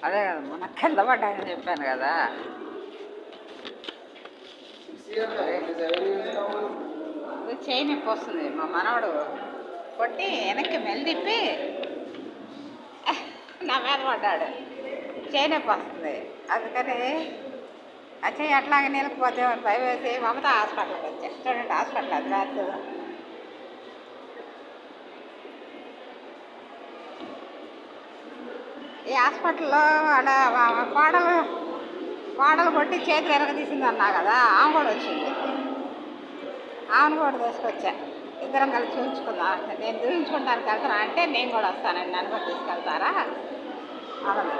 అదే మొన్న కింద పడ్డాయని చెప్పాను కదా. చేయి నొప్పి వస్తుంది. మా మనవడు కొట్టి వెనక్కి మెల్లిప్పి నా మీద పడ్డాడు. చేయి నొప్పి వస్తుంది. అందుకని ఆ చెయ్యి అట్లాగే నిలకపోతే భయం వేసి మమత హాస్పిటల్కి వచ్చా. చూడండి హాస్పిటల్ అది రాదు. ఈ హాస్పిటల్లో ఆడ కోడలు కొట్టి చేతులు ఎరగదీసింది అన్నా కదా, ఆమె కూడా వచ్చింది. ఆమెను కూడా తీసుకొచ్చా. ఇద్దరం కలిసి చూపించుకుందాం. నేను చూపించుకుంటానికి వెళ్తాను అంటే నేను కూడా వస్తానండి, నన్ను కూడా తీసుకెళ్తారా అవును.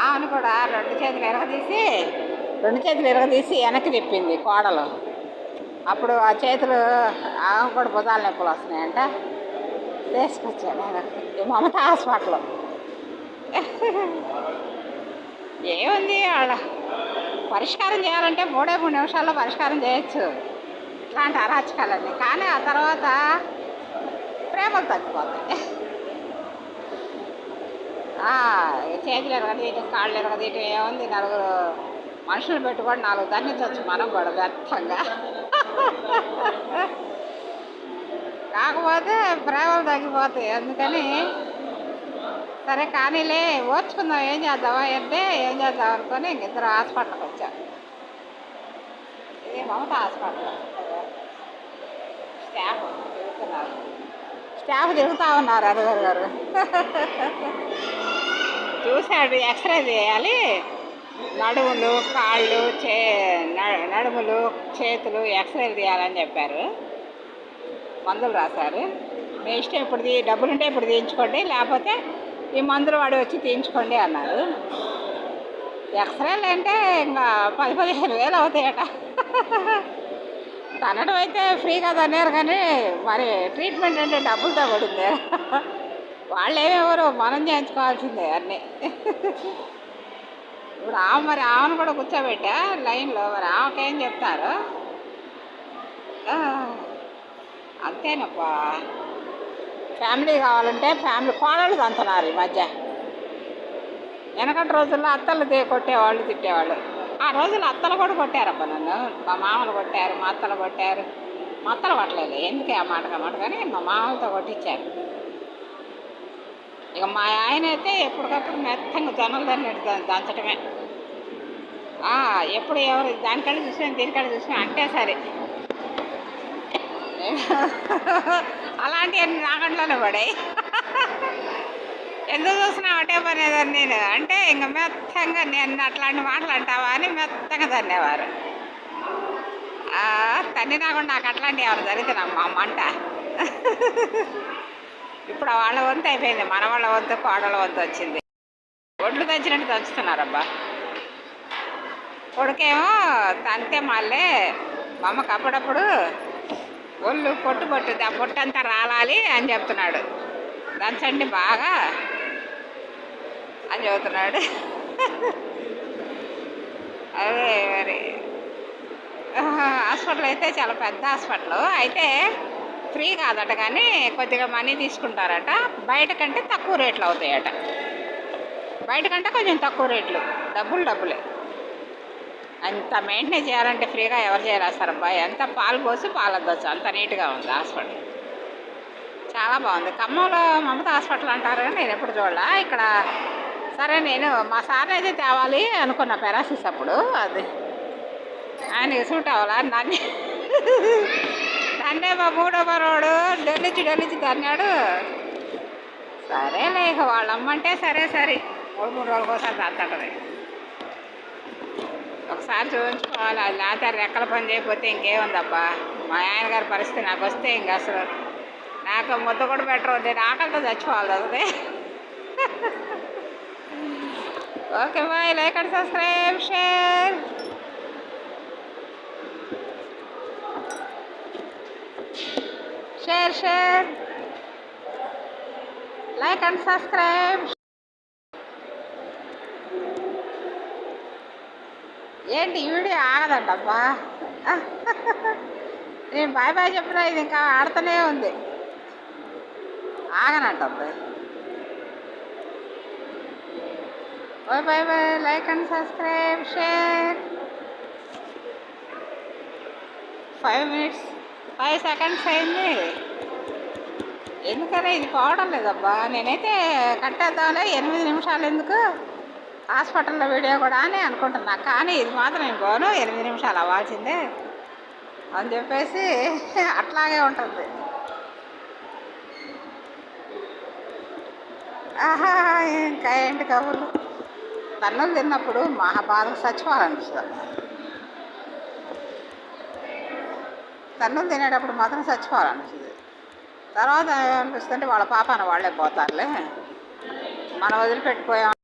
ఆమెను కూడా రెండు చేతులు ఎరగదీసి వెనక్కి తిప్పింది కోడలు. అప్పుడు ఆ చేతులు ఆమె కూడా భుజాల నొప్పులు వస్తున్నాయంట. తీసుకొచ్చాను నేను మమత హాస్పిటల్. ఏముంది వాళ్ళ పరిష్కారం చేయాలంటే 3 నిమిషాల్లో పరిష్కారం చేయొచ్చు ఇట్లాంటి అరాచకాలన్నీ. కానీ ఆ తర్వాత ప్రేమలు తగ్గిపోతాయి. చేతులు ఎరగదీయటం, కాళ్ళు ఎరగదీయటం ఏముంది, నలుగురు మనుషులు పెట్టుకొని 4 దండించవచ్చు మనం కూడా వ్యర్థంగా. కాకపోతే ప్రేమలు తగ్గిపోతాయి. అందుకని సరే కానీలే ఓర్చుకుందాం, ఏం చేద్దామా అంటే ఏం చేద్దాం అనుకొని ఇద్దరు హాస్పిటల్కి వచ్చాం. ఇది మమత హాస్పిటల్. స్టాఫ్ తిరుగుతూ ఉన్నారు అరుగారు గారు. చూశాడు ఎక్స్రే చేయాలి, నడుములు కాళ్ళు నడుములు చేతులు ఎక్స్రేలు తీయాలని చెప్పారు. మందులు రాశారు. మీ ఇష్టం, ఇప్పుడు డబ్బులుంటే ఇప్పుడు తీయించుకోండి, లేకపోతే ఈ మందులు వాడి వచ్చి తీయించుకోండి అన్నారు. ఎక్స్రేలు అంటే ఇంకా 10-15 వేలు అవుతాయట. తనడం అయితే ఫ్రీగా తన్నారు, కానీ మరి ట్రీట్మెంట్ అంటే డబ్బులతో పడింది. వాళ్ళు ఏమేవారు, మనం చేయించుకోవాల్సిందే అన్నీ. ఇప్పుడు మరి ఆమెను కూడా కూర్చోబెట్టా లైన్లో. మరి ఆమెకేం చెప్తారు. అంతేనప్పా, ఫ్యామిలీ కావాలంటే ఫ్యామిలీ కోడళ్ళు తంతున్నారు ఈ మధ్య. వెనకటి రోజుల్లో అత్తలు కొట్టేవాళ్ళు, తిట్టేవాళ్ళు. ఆ రోజుల్లో అత్తలు కూడా కొట్టారబ్బా నన్ను. మా మామలు కొట్టారు, మా అత్తలు కొట్టారు. మా అత్తలు కొట్టలేదు, ఎందుకే ఆ మాట కానీ మా మామలతో కొట్టించారు. ఇక మా ఆయన అయితే ఎప్పటికప్పుడు మెత్తంగా జొన్నలు దంచటమే. ఎప్పుడు ఎవరు దానికన్నా చూసినా దీనికన్నా చూసినా అంటే సరే అలాంటివన్నీ నా గంటలోనే పడాయి. ఎందుకు చూసినా ఒకటే పనేదాన్ని నేను. అంటే ఇంక మెత్తంగా నేను అట్లాంటి మాటలు అంటావా అని మెత్తంగా తన్నేవారు. తన్ని రాకుండా నాకు అట్లాంటివి ఎవరు జరిగితే నాకు మా మంట. ఇప్పుడు వాళ్ళ వంతు అయిపోయింది, మన వాళ్ళ వంతు కోడల వంతు వచ్చింది. ఒడ్లు దంచినట్టు దంచుతున్నారబ్బా. కొడుకేమో తంతే మళ్ళీ మా అమ్మకి అప్పుడప్పుడు ఒళ్ళు పొట్టుద్ది, ఆ పొట్టంతా రాలాలి అని చెప్తున్నాడు. దంచండి బాగా అని చెబుతున్నాడు. అదే మరి హాస్పిటల్ అయితే చాలా పెద్ద హాస్పిటల్. అయితే ఫ్రీ కాదట, కానీ కొద్దిగా మనీ తీసుకుంటారట. బయట కంటే తక్కువ రేట్లు అవుతాయట. బయట కంటే కొంచెం తక్కువ రేట్లు, డబ్బులే. అంత మెయింటైన్ చేయాలంటే ఫ్రీగా ఎవరు చేయాలస్తారబ్బా. ఎంత పాలు పోసి పాలద్దొచ్చు, అంత నీట్గా ఉంది హాస్పిటల్. చాలా బాగుంది. ఖమ్మంలో మమత హాస్పిటల్ అంటారు, కానీ నేను ఎప్పుడు చూడాల ఇక్కడ. సరే నేను మా సార్ని అయితే తేవాలి అనుకున్నా పెరాసిస్ అప్పుడు. అది ఆయనకి సూట్ అవ్వాలా నన్నే మా 3వ మనోడు డొల్లించి తన్నాడు. సరేలే, ఇక వాళ్ళమ్మంటే సరే 3 రోజులకోసారి తంతటది. ఒకసారి చూపించుకోవాలి, అది లేకపోతే రెక్కల పని చేయకపోతే ఇంకేముందబ్బా. మా ఆయన గారి పరిస్థితి నాకు వస్తే ఇంక అసలు నాకు ముద్ద కూడా పెట్టరు, నేను ఆకలితో చచ్చిపోవాలి అది. Okay bye. Like and subscribe, share like and subscribe. ఏంటి ఈ వీడియో ఆగదంటబ్బా. నేను బాయ్ చెప్పినా ఇది ఇంకా ఆడుతూనే ఉంది, ఆగనంటబ్బా. Bye bye bye. Like and subscribe, share. 5 minutes 5 seconds అయింది. ఎందుకని ఇది పోవడం లేదబ్బా. నేనైతే కట్టేద్దాంలే, 8 నిమిషాలు ఎందుకు హాస్పిటల్లో వీడియో కూడా అని అనుకుంటున్నా. కానీ ఇది మాత్రం నేను పోను, 8 నిమిషాలు అవ్వాల్సిందే అని చెప్పేసి అట్లాగే ఉంటుంది. ఆహా, ఇంకా ఏంటి కబుర్లు. తన్నులు తిన్నప్పుడు మహాబాధకు చచ్చిపోవాలనిపిస్తుంది. తన్నులు తినేటప్పుడు మాత్రం చచ్చిపోవాలనిపిస్తుంది. తర్వాత ఏమనిపిస్తుంటే వాళ్ళ పాపాన వాళ్ళే పోతారులే, మనం వదిలిపెట్టిపోయాం.